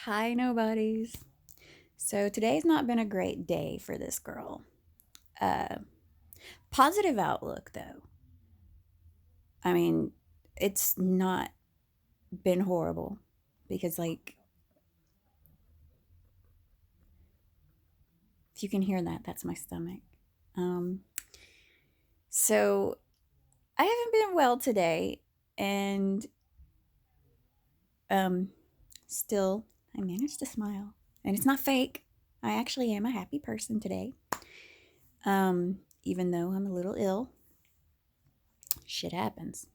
Hi, nobodies. So today's not been a great day for this girl. Uh, Positive outlook, though. I mean, it's not been horrible because, like, if you can hear that, that's my stomach. Um, so I haven't been well today, and um, still, I managed to smile, and it's not fake. I actually am a happy person today. Even though I'm a little ill, shit happens.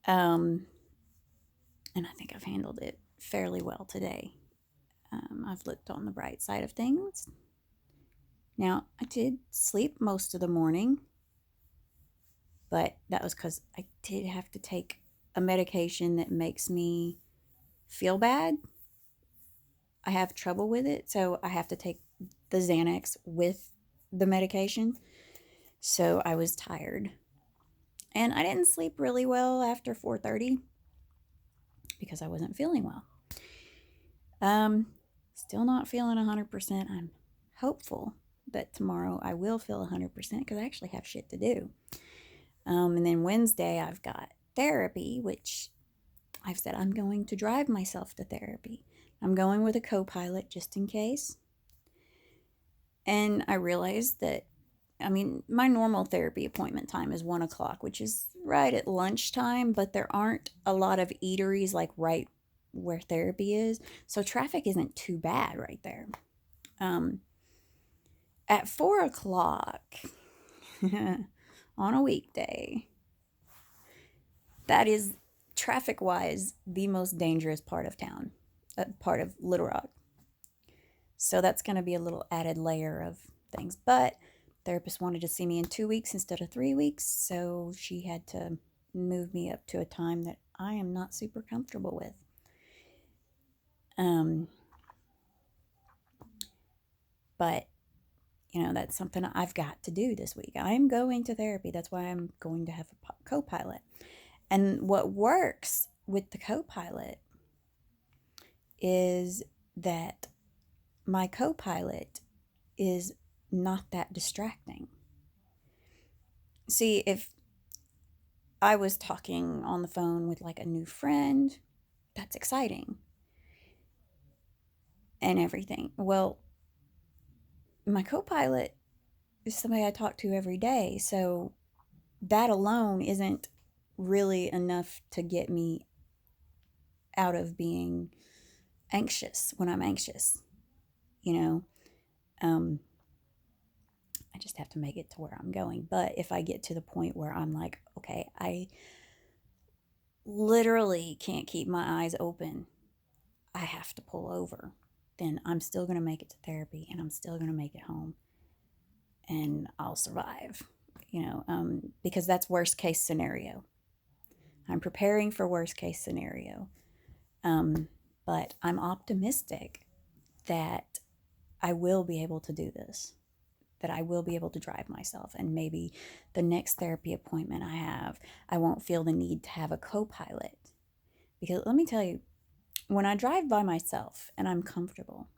Um, and I think I've handled it fairly well today. I've looked on the bright side of things. Now, I did sleep most of the morning, but that was because I did have to take a medication that makes me feel bad. I have trouble with it, so I have to take the Xanax with the medication. So I was tired. And I didn't sleep really well after 4:30 because I wasn't feeling well. Um, Still not feeling 100%. I'm hopeful that tomorrow I will feel 100% because I actually have shit to do. And then Wednesday, I've got therapy, which I've said I'm going to drive myself to therapy. I'm going with a co pilot just in case. And I realized that, I mean, my normal therapy appointment time is 1 o'clock, which is right at lunchtime, but there aren't a lot of eateries like right where therapy is. So traffic isn't too bad right there. Um, at 4 o'clock on a weekday, that is traffic wise the most dangerous part of town, part of Little Rock. So that's going to be a little added layer of things. But therapist wanted to see me in 2 weeks instead of 3 weeks, so she had to move me up to a time that I am not super comfortable with. Um, but that's something I've got to do this week. I'm going to therapy. That's why I'm going to have a co-pilot. And what works with the co-pilot is that my co-pilot is not that distracting. See, if I was talking on the phone with like a new friend, that's exciting and everything. Well, my co-pilot is somebody I talk to every day, so that alone isn't really enough to get me out of being anxious when I'm anxious, you know. Um, I just have to make it to where I'm going. But if I get to the point where I'm like, okay, I literally can't keep my eyes open, I have to pull over, then I'm still going to make it to therapy and I'm still going to make it home and I'll survive, because that's worst case scenario. I'm preparing for worst case scenario. Um, but I'm optimistic that I will be able to do this, that I will be able to drive myself. And maybe the next therapy appointment I have, I won't feel the need to have a co pilot. Because let me tell you, when I drive by myself and I'm comfortable,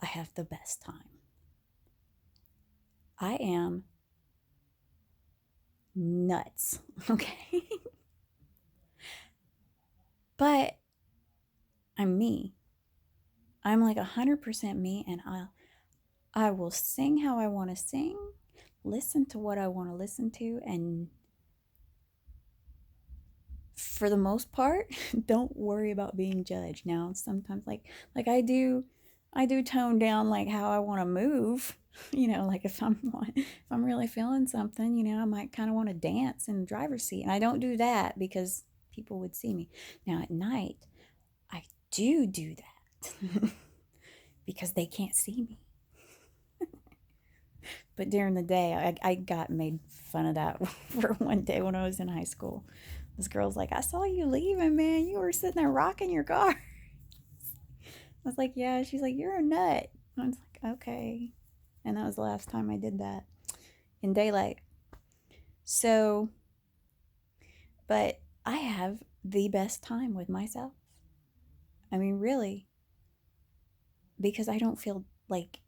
I have the best time. I am nuts, okay? But I'm me. I'm like 100% me, and I will sing how I want to sing, listen to what I want to listen to, and for the most part, don't worry about being judged. Now, sometimes like I do tone down like how I want to move. Like if I'm really feeling something, I might kind of want to dance in the driver's seat. And I don't do that because people would see me. Now at night, I do that because they can't see me. But during the day, I got made fun of that for one day when I was in high school. This girl's like, I saw you leaving, man. You were sitting there rocking your car. I was like, yeah. She's like, you're a nut. I was like, okay. And that was the last time I did that in daylight. So, but I have the best time with myself. I mean, really, because I don't feel like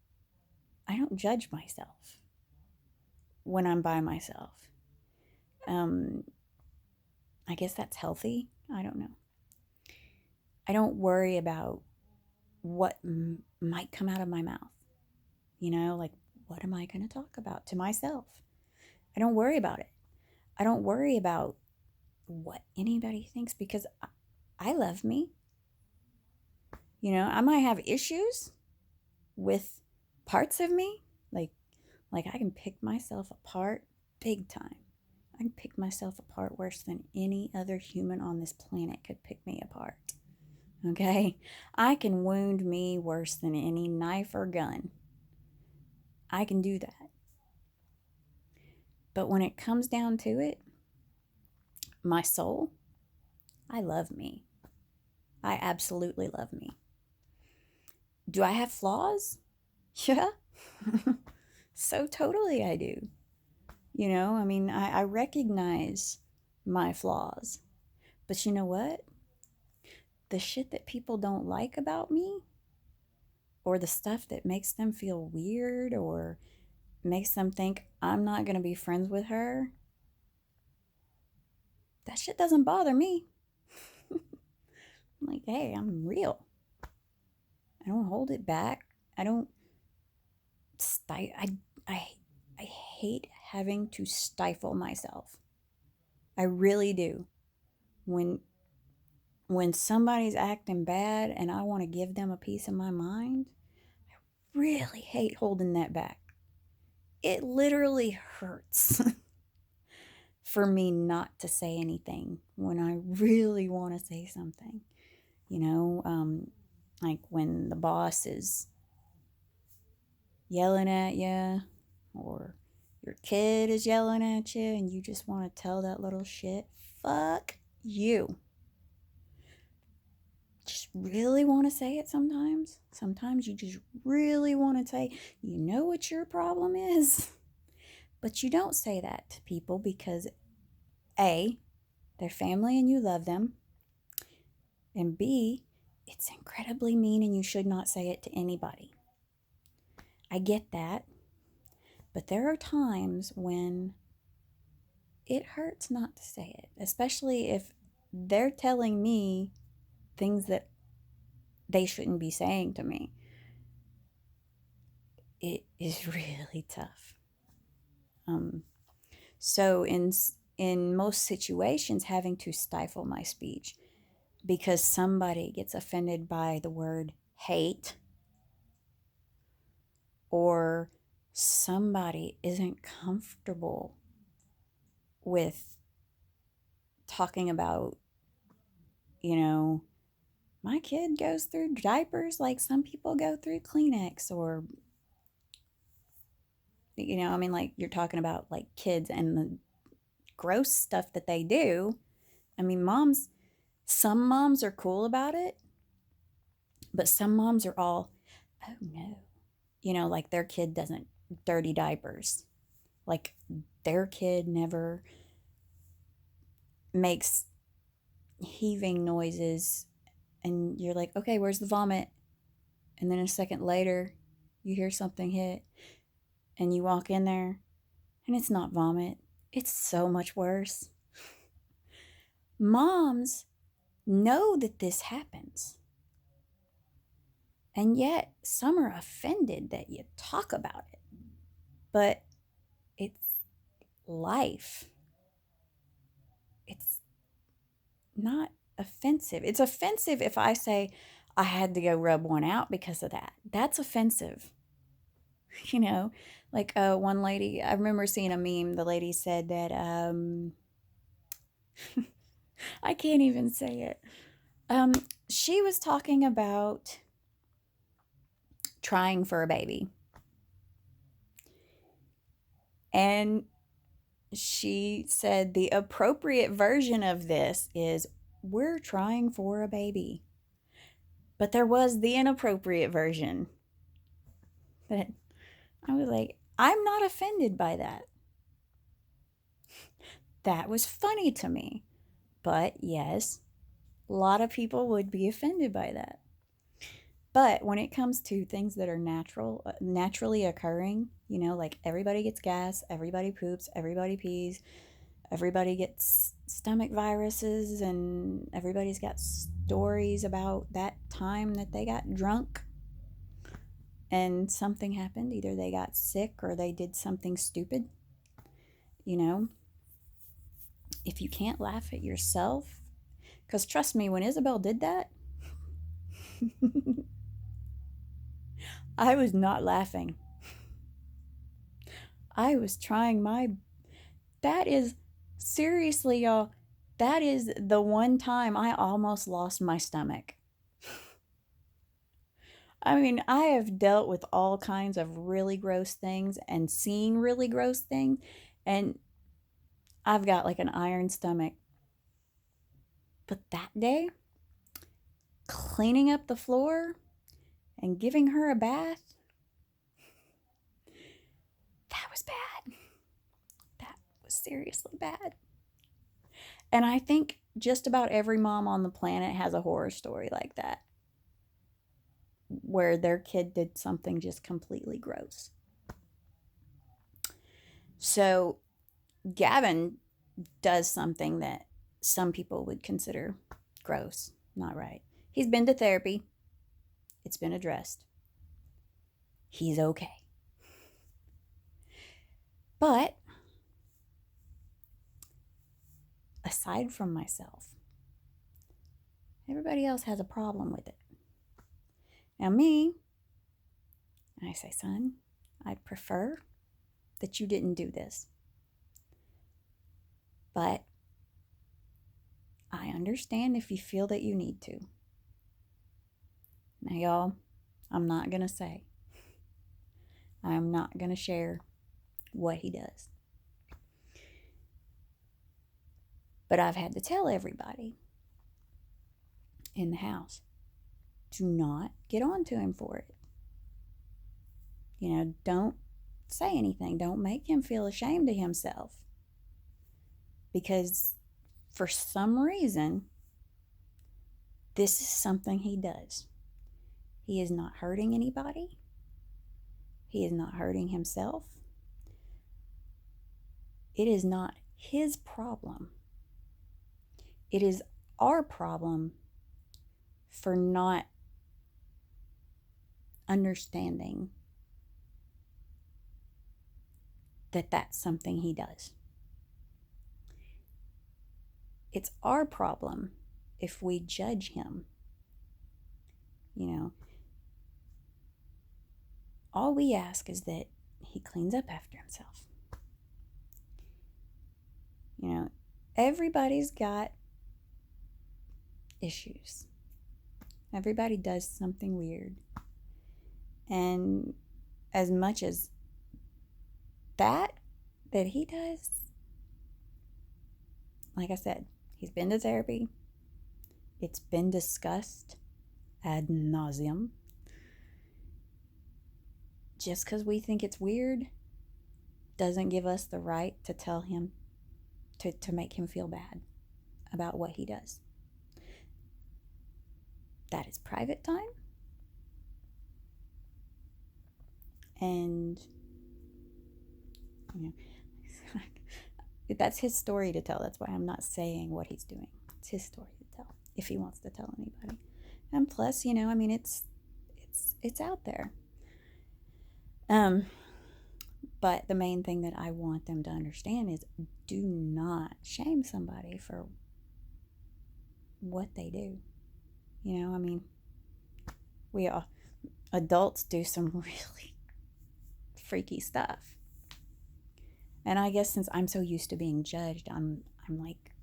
I don't judge myself when I'm by myself. Um, I guess that's healthy. I don't know. I don't worry about what might come out of my mouth. Like, what am I going to talk about to myself? I don't worry about it. I don't worry about what anybody thinks because I love me. I might have issues with parts of me. Like I can pick myself apart big time. I can pick myself apart worse than any other human on this planet could pick me apart. Okay? I can wound me worse than any knife or gun. I can do that. But when it comes down to it, my soul, I love me. I absolutely love me. Do I have flaws? Yeah. So totally I do. I mean, I recognize my flaws. But you know what? The shit that people don't like about me, or the stuff that makes them feel weird or makes them think I'm not going to be friends with her, that shit doesn't bother me. I'm like, hey, I'm real. I don't hold it back. I don't I I hate having to stifle myself. I really do. When when somebody's acting bad and I want to give them a piece of my mind, I really hate holding that back. It literally hurts for me not to say anything when I really want to say something. Like when the boss is yelling at you, or your kid is yelling at you, and you just want to tell that little shit, fuck you. Just really want to say it sometimes. Sometimes you just really want to say, you know what your problem is? But you don't say that to people because A, they're family and you love them, and B, it's incredibly mean and you should not say it to anybody. I get that. But there are times when it hurts not to say it, especially if they're telling me things that they shouldn't be saying to me. It is really tough. So in most situations, having to stifle my speech because somebody gets offended by the word hate, or somebody isn't comfortable with talking about, my kid goes through diapers like some people go through Kleenex, or, I mean, like you're talking about like kids and the gross stuff that they do. I mean, some moms are cool about it, but some moms are all, oh no, like their kid doesn't dirty diapers. Like their kid never makes heaving noises. And you're like, okay, where's the vomit? And then a second later, you hear something hit and you walk in there and it's not vomit. It's so much worse. Moms know that this happens. And yet, some are offended that you talk about it. But it's life. It's not offensive. It's offensive if I say, I had to go rub one out because of that. That's offensive. Like one lady, I remember seeing a meme. The lady said that, I can't even say it. She was talking about trying for a baby. And she said the appropriate version of this is, we're trying for a baby. But there was the inappropriate version that I was like, I'm not offended by that. That was funny to me. But yes, A lot of people would be offended by that. But when it comes to things that are naturally occurring, like everybody gets gas, everybody poops, everybody pees, everybody gets stomach viruses, and everybody's got stories about that time that they got drunk and something happened. Either they got sick or they did something stupid. You know, if you can't laugh at yourself, because trust me, when Isabel did that, I was not laughing. I was trying my. That is, seriously, y'all, that is the one time I almost lost my stomach. I mean, I have dealt with all kinds of really gross things and seen really gross things, and I've got like an iron stomach. But that day, cleaning up the floor and giving her a bath, that was bad. That was seriously bad. And I think just about every mom on the planet has a horror story like that, where their kid did something just completely gross. So Gavin does something that some people would consider gross, not right. He's been to therapy, it's been addressed. He's okay. But aside from myself, everybody else has a problem with it. Now, me, I say, son, I'd prefer that you didn't do this. But I understand if you feel that you need to. Now, y'all, I'm not going to say. I'm not going to share what he does. But I've had to tell everybody in the house, do not get on to him for it. Don't say anything. Don't make him feel ashamed of himself. Because for some reason, this is something he does. He is not hurting anybody. He is not hurting himself. It is not his problem. It is our problem for not understanding that that's something he does. It's our problem if we judge him. All we ask is that he cleans up after himself. Everybody's got issues. Everybody does something weird. And as much as that he does, like I said, he's been to therapy. It's been discussed ad nauseum. Just because we think it's weird doesn't give us the right to tell him, to make him feel bad about what he does. That is private time. And, that's his story to tell. That's why I'm not saying what he's doing. It's his story to tell, if he wants to tell anybody. And plus, it's out there. But the main thing that I want them to understand is, do not shame somebody for what they do. We all, adults do some really freaky stuff. And I guess since I'm so used to being judged, I'm like,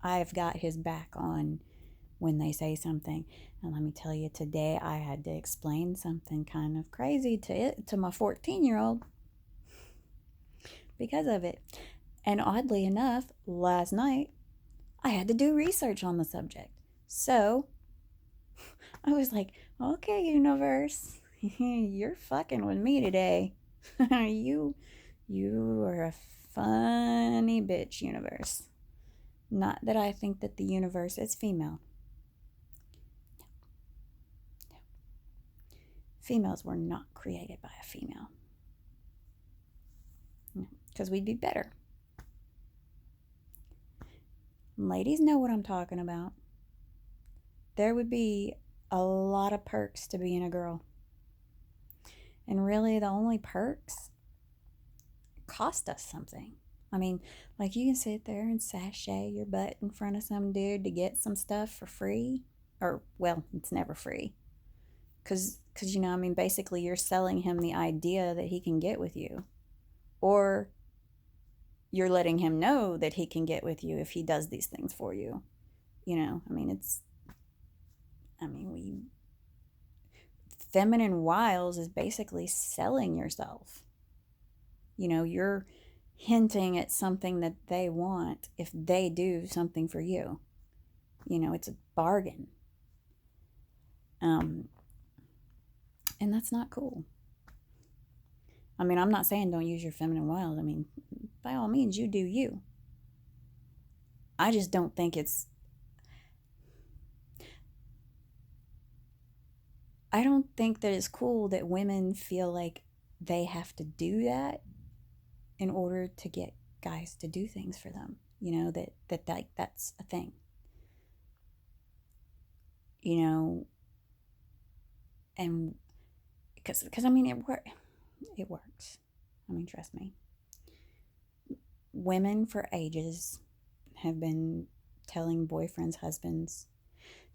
I've got his back on when they say something. And let me tell you, today I had to explain something kind of crazy to my 14-year-old because of it. And oddly enough, last night I had to do research on the subject. So I was like, okay, universe, you're fucking with me today. You are a funny bitch, universe. Not that I think that the universe is female. Females were not created by a female. Because we'd be better. Ladies know what I'm talking about. There would be a lot of perks to being a girl. And really, the only perks cost us something. I mean, like, you can sit there and sashay your butt in front of some dude to get some stuff for free. Or, well, it's never free. Because, you know, I mean, basically you're selling him the idea that he can get with you. Or you're letting him know that he can get with you if he does these things for you. You know, I mean, feminine wiles is basically selling yourself. You know, you're hinting at something that they want if they do something for you. You know, it's a bargain. And that's not cool. I mean, I'm not saying don't use your feminine wiles. I mean, by all means, you do you. I just don't think I don't think that it's cool that women feel like they have to do that in order to get guys to do things for them. You know, that's a thing. You know, and because I mean, it works. I mean, trust me. Women for ages have been telling boyfriends, husbands,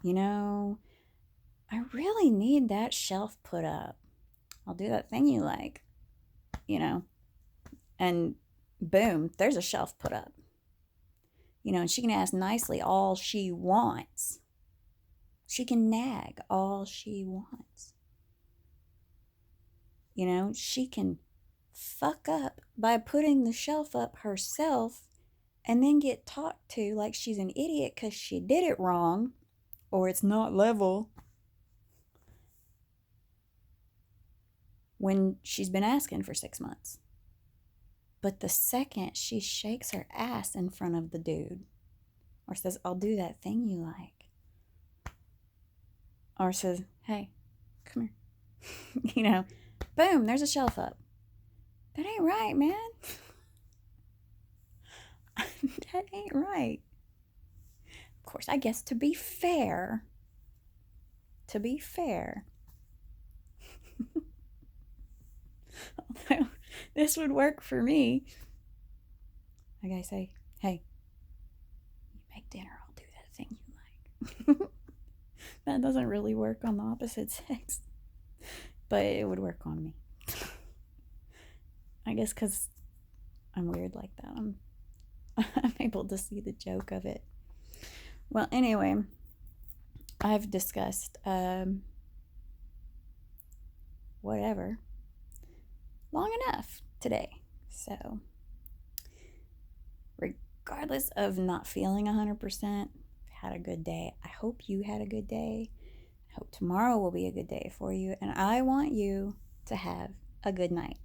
you know, I really need that shelf put up. I'll do that thing you like, you know, and boom, there's a shelf put up. You know, and she can ask nicely all she wants. She can nag all she wants. You know, she can fuck up by putting the shelf up herself and then get talked to like she's an idiot because she did it wrong or it's not level when she's been asking for 6 months. But the second she shakes her ass in front of the dude or says, I'll do that thing you like, or says, hey, come here, you know, boom, there's a shelf up. That ain't right, man. That ain't right. Of course, I guess to be fair, although this would work for me, I gotta say, hey, you make dinner, I'll do that thing you like. That doesn't really work on the opposite sex, but it would work on me. I guess because I'm weird like that. I'm able to see the joke of it. Well, anyway, I've discussed whatever long enough today. So, regardless of not feeling 100%, had a good day. I hope you had a good day. I hope tomorrow will be a good day for you. And I want you to have a good night.